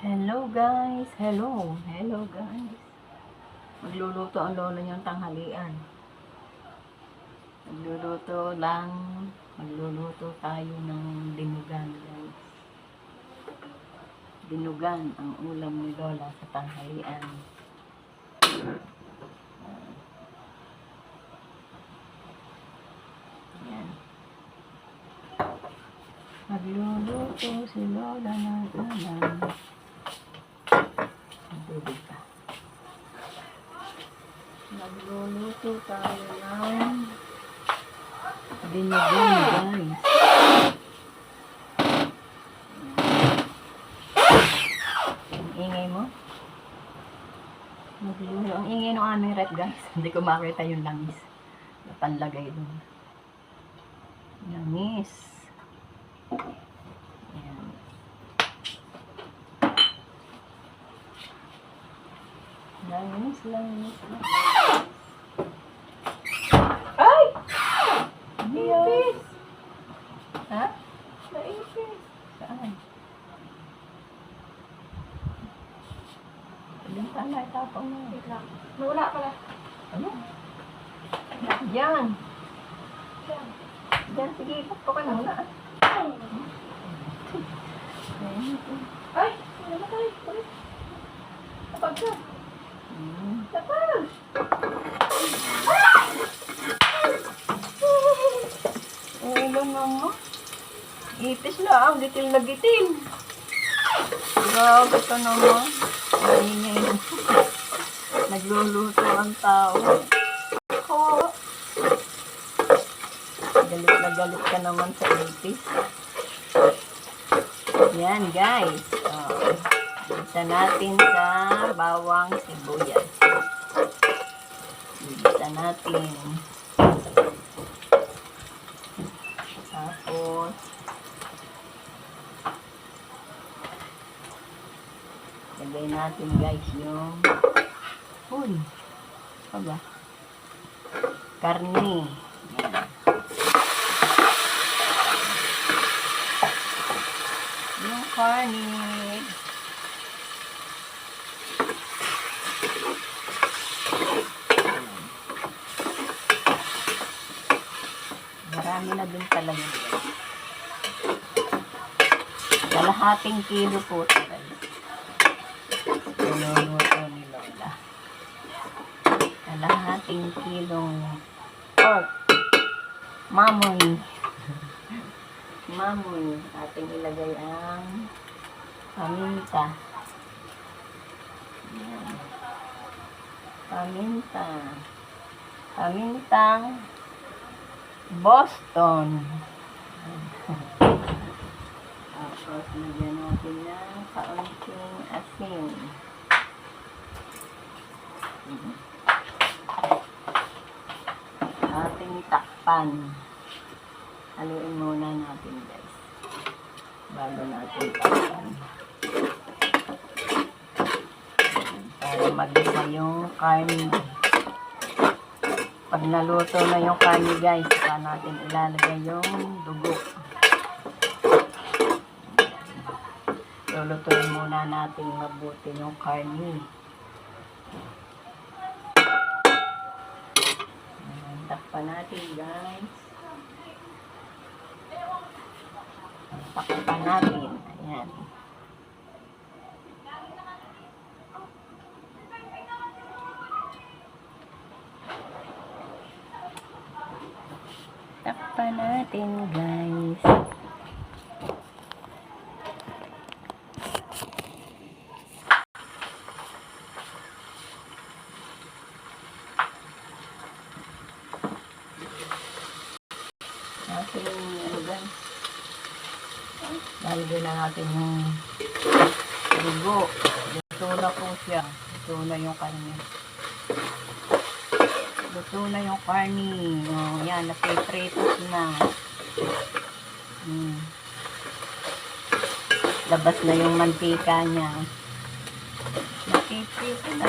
Hello guys, hello guys. Magluluto ang lola niyang tanghalian. Magluluto tayo ng dinugan guys. Dinugan ang ulam ni lola sa tanghalian. Yan. Magluluto si lola ng ulam. Magluluto tayo ng dinugan guys. Ang ingay mo. Magluluto. Ang ingay ng aming rep guys. Hindi ko makita yung langis. Panlagay doon. Langis. Ayan. Langis. Ay! Naipis! Ha? Naipis. Saan? Bintang na itapang mo. Wala pala. Ano? Diyan. Diyan, sige, ipapok ka na muna. Ay! Namatay! Tapag ka! Tapag! Ulo mo. Ipis lang, gitil na gitil. Grabe ka naman. Maingay. Nagluluto ang tao. Ako. Galit na galit ka naman sa ipis. Yan guys. Isa natin sa bawang sibuyas. Isa natin. Tapos lagay natin guys yung karne. Yan. Yung karne. Marami na din talaga. Kalahating kilo po ito guys. Niluluto ni lola. Kalahating kilong pork. Mamoy. Ating ilagay ang paminta. Ayan. Pamintang Boston. Tapos lagyan natin ng kaunting asin. Ating takpan. Haluin muna natin guys. Bago natin takpan. Para mag-isa yung karne. Pag naluto na yung karne guys, saka natin ilalagay yung dugo. Lulutuin muna natin mabuti yung karne. Takpan natin guys. Takpan natin. Ayan. Takpan natin guys. Lalagyan na natin yung dugo. Luto na po siya. Luto na yung karne. Yan, napipritos na. Labas na yung mantika niya. Napiprito na.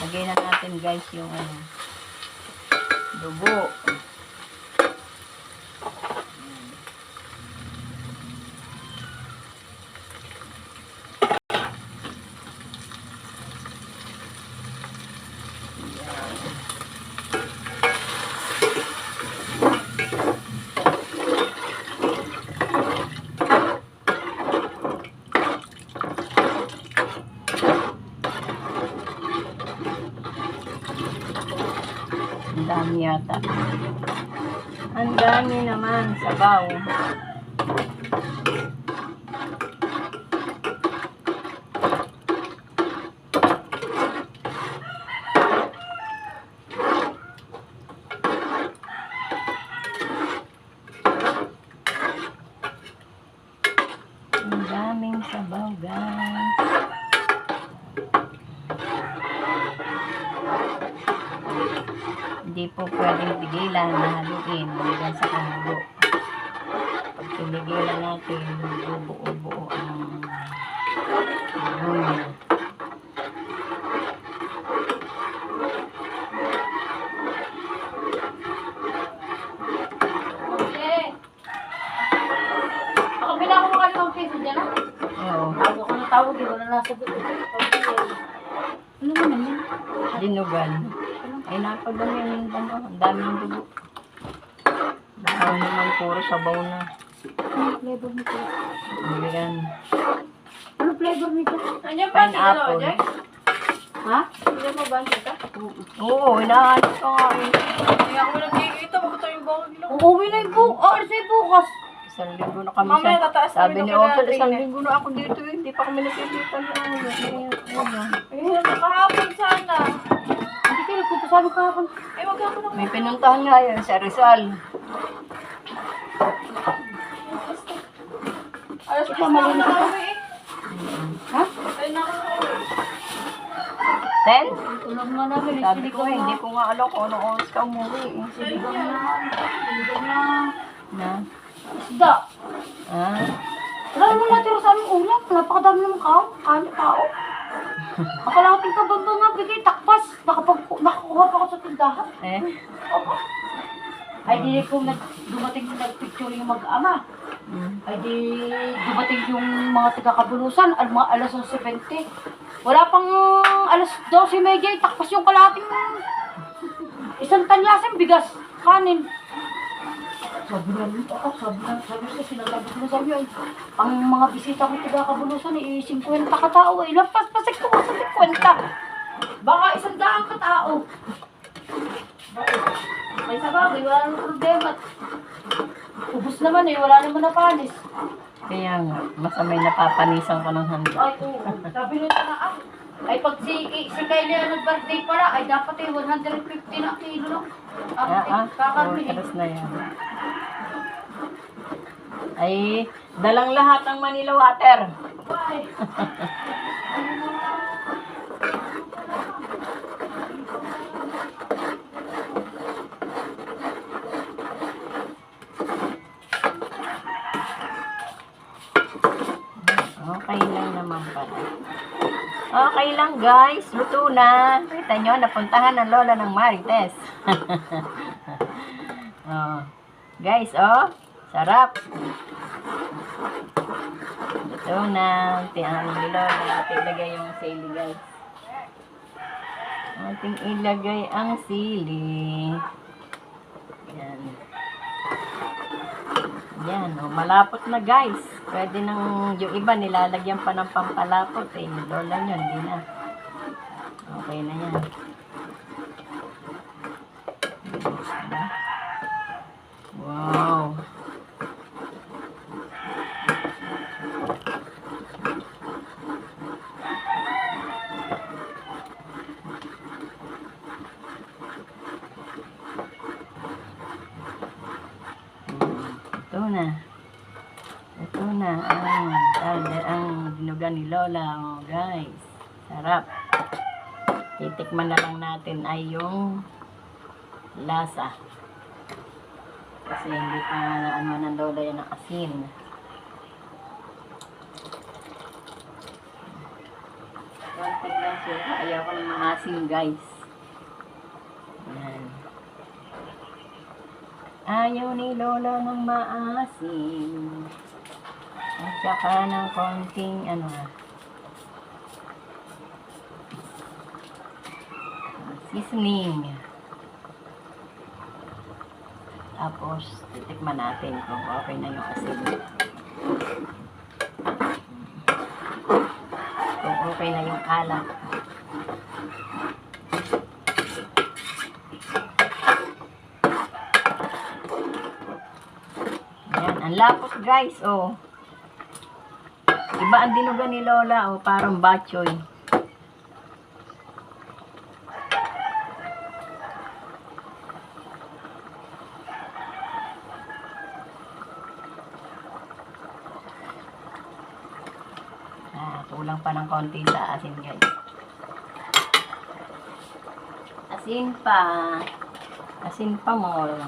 Lagay na natin guys yung dugo. yata. Ang dami naman, sabaw. Ang daming sabaw, guys. Hindi po pwedeng pigilan na haluin hanggang sa kumulo. Pag pinigilan natin, buo-buo ang luya. Okay. Ako bilang ako mga 5 peso dyan, ah. Oo, Bago ko natawag, wala na sa buto. Ano naman yan? dinugan. Ay, napadami ang ano, ang daming dugo. Baka naman puro sabaw na. Ano flavor nito? Ayan. Ano flavor nito? Andiyan ba si Pineapple. Jack? Ha? Andiyan mo ba siya? Oo, hinahanap ko nga eh. Kaya ako nagkikita, bakit tayo yung bawang ilaw? Uuwi na yung alis na yung bukas. Isang linggo na kami Mamaya tataas sabi kami ni ng Opel, kailangan isang tingnan. linggo na ako dito eh. Hindi pa kami nakikita na ano. Ayun, kahapon sana. Hindi kayo nagpupusabi kahapon. Eh, wag ako na. May pinuntahan nga yun sa Rizal. Alas Ito, 10 na ako malinis ito. nakauwi eh. Ha? Ayun na ako nakauwi. 10? Tulog na namin. Sabi ko hindi ko nga alam kung anong oras ka umuwi eh. Siligang na. Siligang na. Na? Isda. Ah? Wala naman natira sa aming ulam. Napakadami naman tao. Akalating kabamba nga bigay takpas. Nakakuha pa ako sa tindahan. Eh? Ay di kung dumating yung nagpicture yung mag-ama. Mm. Ay di dumating yung mga taga-kabulusan. Mga alas 11:20. Wala pang alas 12:30. Takpas yung kalating isang talyasin bigas. Kanin. Sabi ko, sinasabi ko na sabi yun. Ang mga bisita ko taga-kabulusan, 50 katao. Lampas pa ko sa 50. Baka 100 katao. May sabagay, wala namang problema. Ubus naman eh, wala naman napanis. Kaya nga, basta may napapanisan ko ng handa. Ay, oo. Sabi nila na ay pag si Kylie nag-birthday pala, ay dapat eh 150 na kilo lang. Kakarmili. Oras na yan. Ay, dalang lahat ng Manila water. Bye. Okay lang naman pala. Okay lang guys, luto na. Kita nyo, napuntahan ng lola ng Marites. Oh. Guys, oh, sarap. Luto na. Tiyan ni lola. Ating ilagay yung sili guys. Ating ilagay ang sili. Yan. Yan, oh, malapot na guys. Pwede nang yung iba nilalagyan pa ng pampalapot eh. Lola nyo, hindi na. Okay na yan. Wow. Ito na. Ito na ang dinugan ni Lola. Oh, guys. Sarap. Titikman na lang natin ay yung lasa. Kasi hindi pa ano ng Lola yan ang asin. Konti lang siya. Ayaw ko ng maasim guys. Yan. Ayaw ni Lola ng maasim. At saka ng konting seasoning. Tapos, titikman natin kung okay na yung asin. Kung okay na yung alat. Lapos guys, oh. Iba ang dinugan ni Lola, oh. Parang batchoy. Kulang pa ng konti sa asin guys. Asin pa. Asin pa more.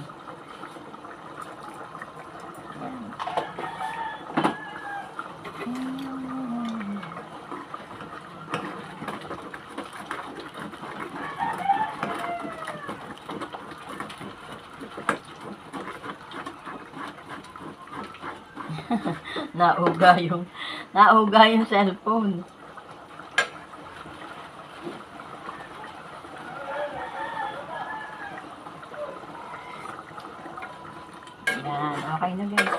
Yan. Nauga yung cellphone. Yan, okay na guys.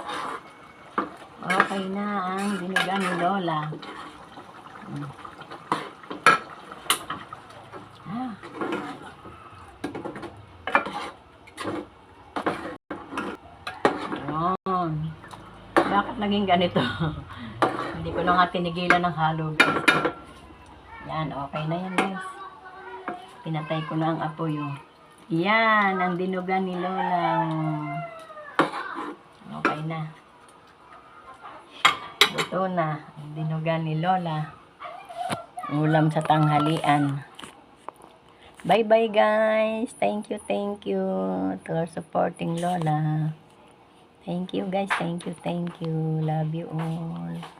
Okay na ang dinugan ni Lola. Ah. Yan. Bakit naging ganito? Hindi ko na nga tinigilan ng halo guys. Yan, okay na yan guys. Pinatay ko na ang apoy. Yan, ang dinugan ni Lola. Okay na. Ito na, ang dinugan ni Lola. Ulam sa tanghalian. Bye-bye guys. Thank you for supporting Lola. Thank you guys. Thank you. Love you all.